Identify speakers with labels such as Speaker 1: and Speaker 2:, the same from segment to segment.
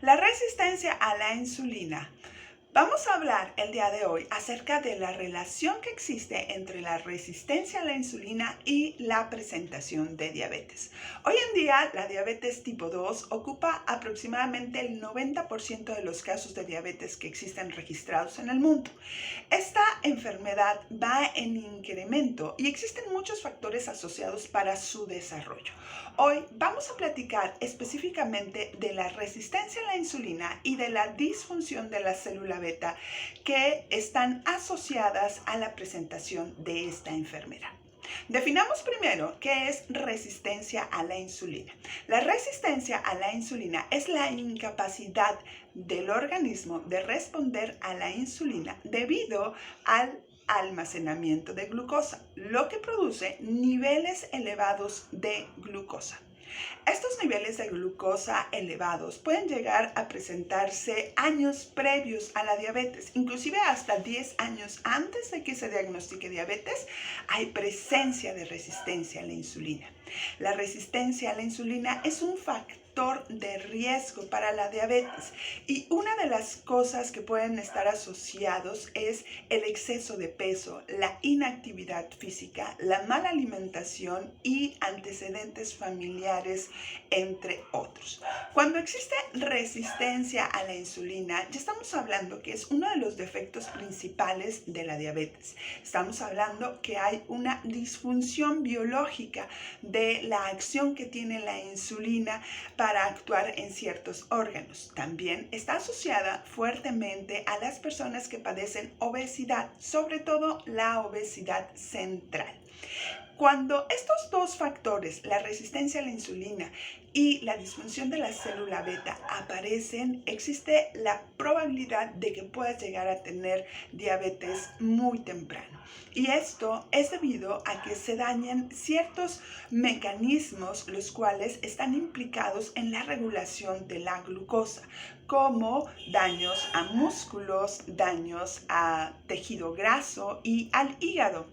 Speaker 1: La resistencia a la insulina. Vamos a hablar el día de hoy acerca de la relación que existe entre la resistencia a la insulina y la presentación de diabetes. Hoy en día, la diabetes tipo 2 ocupa aproximadamente el 90% de los casos de diabetes que existen registrados en el mundo. Esta enfermedad va en incremento y existen muchos factores asociados para su desarrollo. Hoy vamos a platicar específicamente de la resistencia a la insulina y de la disfunción de la célula beta que están asociadas a la presentación de esta enfermedad. Definamos primero qué es resistencia a la insulina. La resistencia a la insulina es la incapacidad del organismo de responder a la insulina debido al almacenamiento de glucosa, lo que produce niveles elevados de glucosa. Estos niveles de glucosa elevados pueden llegar a presentarse años previos a la diabetes, inclusive hasta 10 años antes de que se diagnostique diabetes, hay presencia de resistencia a la insulina. La resistencia a la insulina es un factor de riesgo para la diabetes y una de las cosas que pueden estar asociados es el exceso de peso, la inactividad física, la mala alimentación y antecedentes familiares, entre otros. Cuando existe resistencia a la insulina, ya estamos hablando que es uno de los defectos principales de la diabetes. Estamos hablando que hay una disfunción biológica de la acción que tiene la insulina para actuar en ciertos órganos. También está asociada fuertemente a las personas que padecen obesidad, sobre todo la obesidad central. Cuando estos dos factores, la resistencia a la insulina y la disfunción de la célula beta aparecen, existe la probabilidad de que puedas llegar a tener diabetes muy temprano. Y esto es debido a que se dañan ciertos mecanismos los cuales están implicados en la regulación de la glucosa, como daños a músculos, daños a tejido graso y al hígado.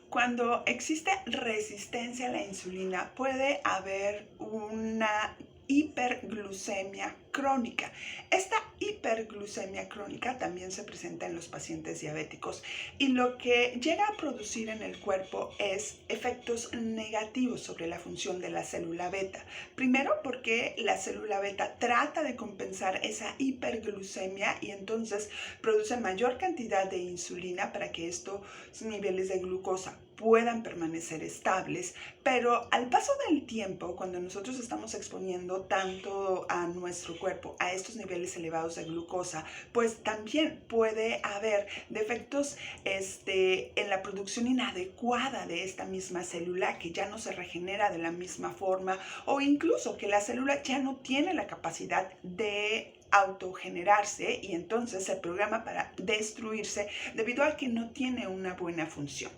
Speaker 1: Cuando existe resistencia a la insulina, puede haber una hiperglucemia crónica. Esta hiperglucemia crónica también se presenta en los pacientes diabéticos y lo que llega a producir en el cuerpo es efectos negativos sobre la función de la célula beta. Primero porque la célula beta trata de compensar esa hiperglucemia y entonces produce mayor cantidad de insulina para que estos niveles de glucosa puedan permanecer estables, pero al paso del tiempo, cuando nosotros estamos exponiendo tanto a nuestro cuerpo a estos niveles elevados de glucosa, pues también puede haber defectos en la producción inadecuada de esta misma célula que ya no se regenera de la misma forma o incluso que la célula ya no tiene la capacidad de autogenerarse y entonces se programa para destruirse debido a que no tiene una buena función.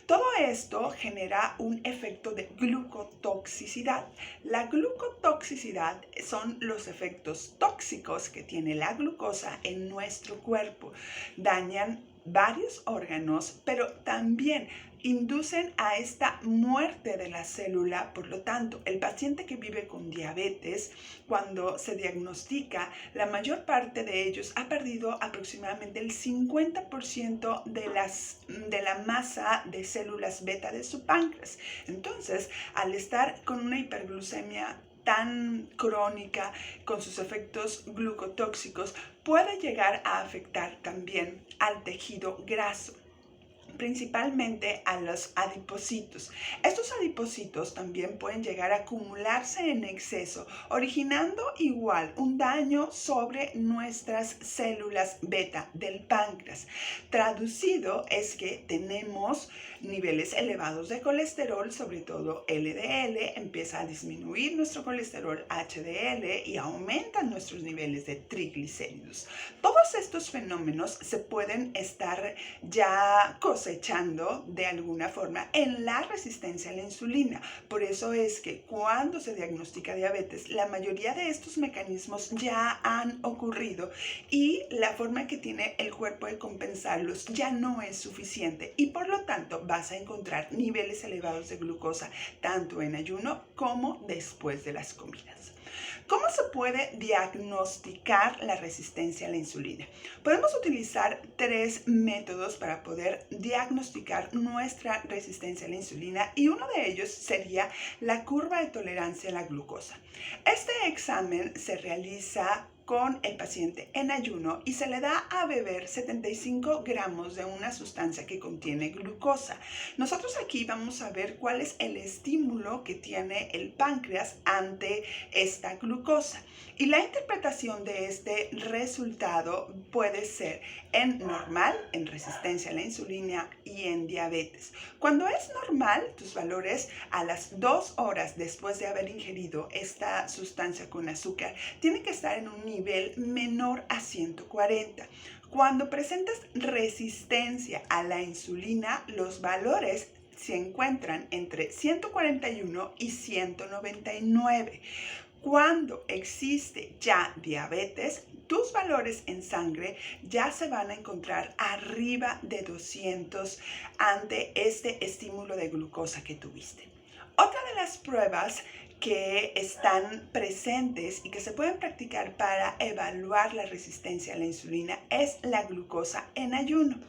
Speaker 1: Todo esto genera un efecto de glucotoxicidad. La glucotoxicidad son los efectos tóxicos que tiene la glucosa en nuestro cuerpo. Dañan varios órganos, pero también inducen a esta muerte de la célula. Por lo tanto, el paciente que vive con diabetes, cuando se diagnostica, la mayor parte de ellos ha perdido aproximadamente el 50% de la masa de células beta de su páncreas. Entonces, al estar con una hiperglucemia tan crónica, con sus efectos glucotóxicos, puede llegar a afectar también al tejido graso, principalmente a los adipocitos. Estos adipocitos también pueden llegar a acumularse en exceso, originando igual un daño sobre nuestras células beta del páncreas. Traducido es que tenemos niveles elevados de colesterol, sobre todo LDL, empieza a disminuir nuestro colesterol HDL y aumentan nuestros niveles de triglicéridos. Todos estos fenómenos se pueden estar ya cosechando de alguna forma en la resistencia a la insulina. Por eso es que cuando se diagnostica diabetes, la mayoría de estos mecanismos ya han ocurrido y la forma que tiene el cuerpo de compensarlos ya no es suficiente y por lo tanto vas a encontrar niveles elevados de glucosa tanto en ayuno como después de las comidas. ¿Cómo se puede diagnosticar la resistencia a la insulina? Podemos utilizar 3 métodos para poder diagnosticar nuestra resistencia a la insulina y uno de ellos sería la curva de tolerancia a la glucosa. Este examen se realiza con el paciente en ayuno y se le da a beber 75 gramos de una sustancia que contiene glucosa. Nosotros aquí vamos a ver cuál es el estímulo que tiene el páncreas ante esta glucosa. Y la interpretación de este resultado puede ser en normal, en resistencia a la insulina y en diabetes. Cuando es normal, tus valores a las 2 horas después de haber ingerido esta sustancia con azúcar tienen que estar en un nivel menor a 140. Cuando presentas resistencia a la insulina, los valores se encuentran entre 141 y 199. Cuando existe ya diabetes, tus valores en sangre ya se van a encontrar arriba de 200 ante este estímulo de glucosa que tuviste. Otra de las pruebas que están presentes y que se pueden practicar para evaluar la resistencia a la insulina es la glucosa en ayuno.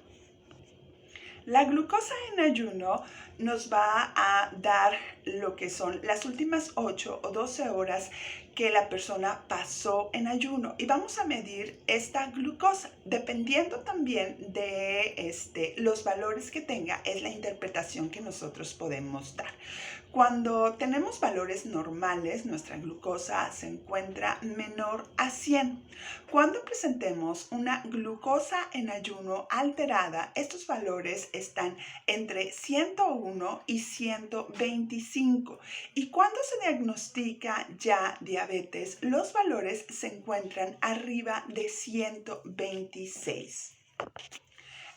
Speaker 1: La glucosa en ayuno nos va a dar lo que son las últimas 8 o 12 horas que la persona pasó en ayuno y vamos a medir esta glucosa. Dependiendo también de los valores que tenga, es la interpretación que nosotros podemos dar. Cuando tenemos valores normales, nuestra glucosa se encuentra menor a 100. Cuando presentemos una glucosa en ayuno alterada, estos valores están entre 101 y 125. Y cuando se diagnostica ya diabetes, los valores se encuentran arriba de 126.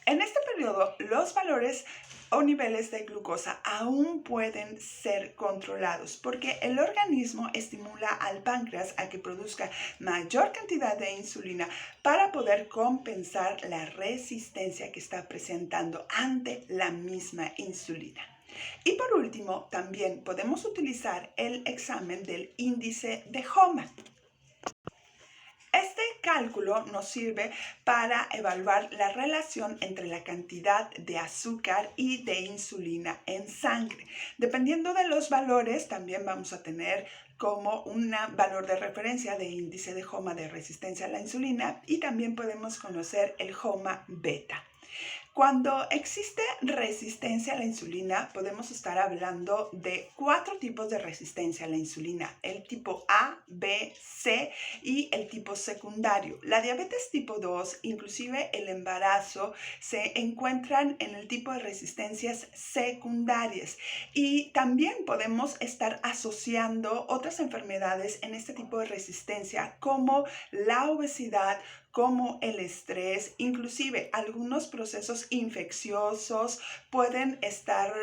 Speaker 1: En este periodo, los valores o niveles de glucosa aún pueden ser controlados porque el organismo estimula al páncreas a que produzca mayor cantidad de insulina para poder compensar la resistencia que está presentando ante la misma insulina. Y por último, también podemos utilizar el examen del índice de HOMA. Este cálculo nos sirve para evaluar la relación entre la cantidad de azúcar y de insulina en sangre. Dependiendo de los valores, también vamos a tener como un valor de referencia de índice de HOMA de resistencia a la insulina y también podemos conocer el HOMA beta. Cuando existe resistencia a la insulina, podemos estar hablando de 4 tipos de resistencia a la insulina: el tipo A, B, C y el tipo secundario. La diabetes tipo 2, inclusive el embarazo, se encuentran en el tipo de resistencias secundarias y también podemos estar asociando otras enfermedades en este tipo de resistencia como la obesidad, como el estrés, inclusive algunos procesos infecciosos pueden estar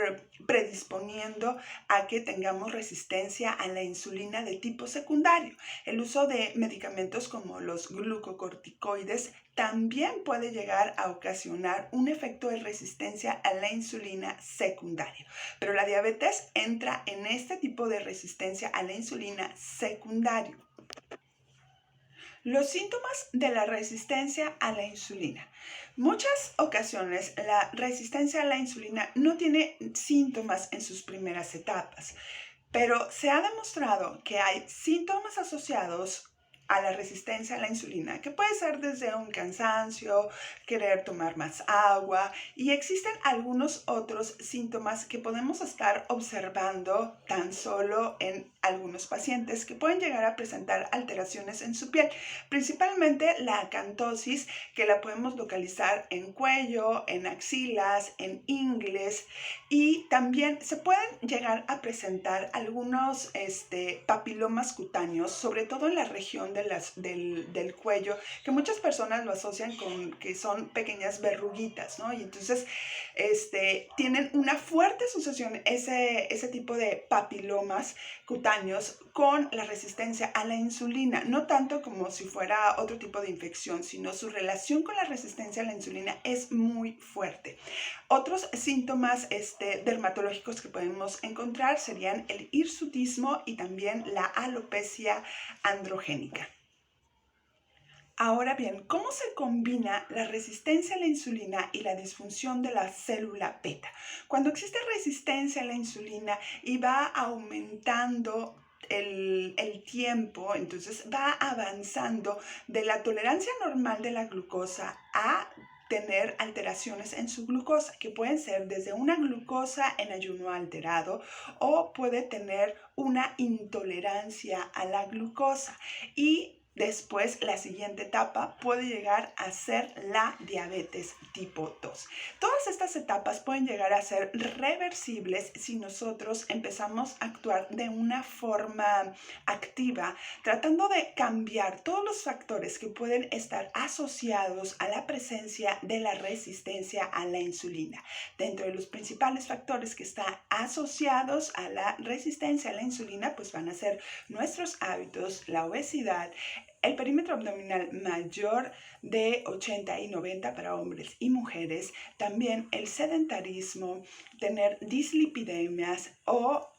Speaker 1: predisponiendo a que tengamos resistencia a la insulina de tipo secundario. El uso de medicamentos como los glucocorticoides también puede llegar a ocasionar un efecto de resistencia a la insulina secundario, pero la diabetes entra en este tipo de resistencia a la insulina secundario. Los síntomas de la resistencia a la insulina. Muchas ocasiones la resistencia a la insulina no tiene síntomas en sus primeras etapas, pero se ha demostrado que hay síntomas asociados a la resistencia a la insulina, que puede ser desde un cansancio, querer tomar más agua, y existen algunos otros síntomas que podemos estar observando tan solo en algunos pacientes que pueden llegar a presentar alteraciones en su piel, principalmente la acantosis, que la podemos localizar en cuello, en axilas, en ingles, y también se pueden llegar a presentar algunos papilomas cutáneos, sobre todo en la región de del cuello, que muchas personas lo asocian con que son pequeñas verruguitas, ¿no? Y entonces tienen una fuerte asociación ese tipo de papilomas cutáneos con la resistencia a la insulina, no tanto como si fuera otro tipo de infección, sino su relación con la resistencia a la insulina es muy fuerte. Otros síntomas dermatológicos que podemos encontrar serían el hirsutismo y también la alopecia androgénica. Ahora bien, ¿cómo se combina la resistencia a la insulina y la disfunción de la célula beta? Cuando existe resistencia a la insulina y va aumentando el tiempo, entonces va avanzando de la tolerancia normal de la glucosa a tener alteraciones en su glucosa, que pueden ser desde una glucosa en ayuno alterado o puede tener una intolerancia a la glucosa. Y después, la siguiente etapa puede llegar a ser la diabetes tipo 2. Todas estas etapas pueden llegar a ser reversibles si nosotros empezamos a actuar de una forma activa, tratando de cambiar todos los factores que pueden estar asociados a la presencia de la resistencia a la insulina. Dentro de los principales factores que están asociados a la resistencia a la insulina, pues van a ser nuestros hábitos, la obesidad, el perímetro abdominal mayor de 80 y 90 para hombres y mujeres, también el sedentarismo, tener dislipidemias o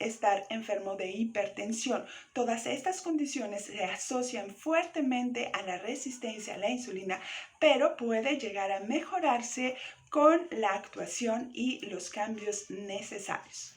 Speaker 1: estar enfermo de hipertensión. Todas estas condiciones se asocian fuertemente a la resistencia a la insulina, pero puede llegar a mejorarse con la actuación y los cambios necesarios.